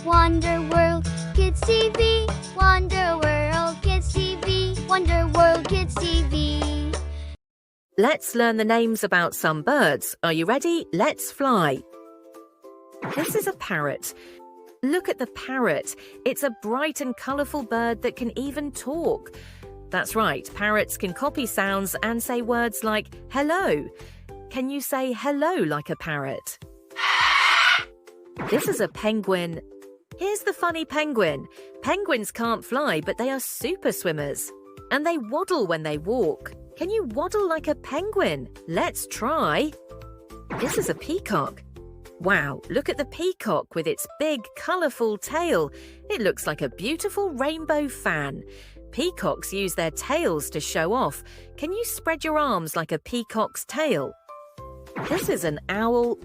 Wonder World Kids TV. Wonder World Kids TV. Wonder World Kids TV. Let's learn the names about some birds. Are you ready? Let's fly. This is a parrot. Look at the parrot. It's a bright and colourful bird that can even talk. That's right, parrots can copy sounds and say words like hello. Can you say hello like a parrot? This is a penguin. Here's the funny penguin. Penguins can't fly, but they are super swimmers. And they waddle when they walk. Can you waddle like a penguin? Let's try. This is a peacock. Wow, look at the peacock with its big, colourful tail. It looks like a beautiful rainbow fan. Peacocks use their tails to show off. Can you spread your arms like a peacock's tail? This is an owl.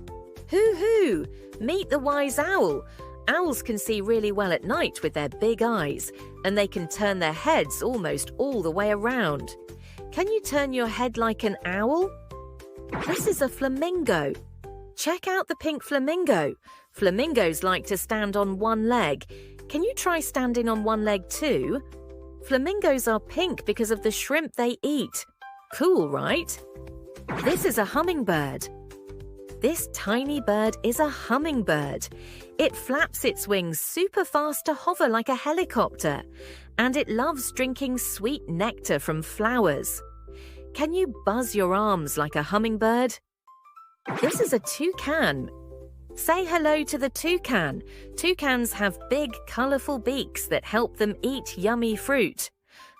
Hoo-hoo! Meet the wise owl. Owls can see really well at night with their big eyes, and they can turn their heads almost all the way around. Can you turn your head like an owl? This is a flamingo. Check out the pink flamingo. Flamingos like to stand on one leg. Can you try standing on one leg too? Flamingos are pink because of the shrimp they eat. Cool, right? This is a hummingbird. This tiny bird is a hummingbird. It flaps its wings super fast to hover like a helicopter, and it loves drinking sweet nectar from flowers. Can you buzz your arms like a hummingbird? This is a toucan. Say hello to the toucan. Toucans have big, colourful beaks that help them eat yummy fruit.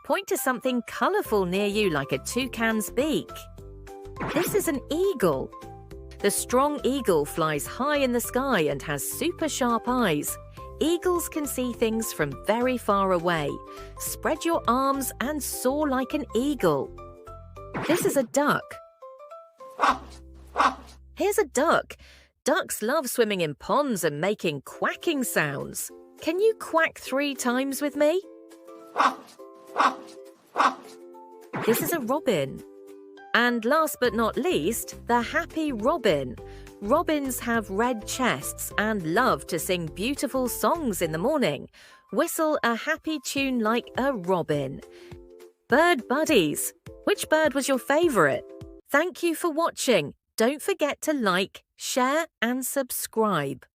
Point to something colourful near you like a toucan's beak. This is an eagle. The strong eagle flies high in the sky and has super sharp eyes. Eagles can see things from very far away. Spread your arms and soar like an eagle. This is a duck. Here's a duck. Ducks love swimming in ponds and making quacking sounds. Can you quack 3 times with me? This is a robin. And last but not least, the happy robin. Robins have red chests and love to sing beautiful songs in the morning. Whistle a happy tune like a robin. Bird buddies. Which bird was your favourite? Thank you for watching. Don't forget to like, share and subscribe.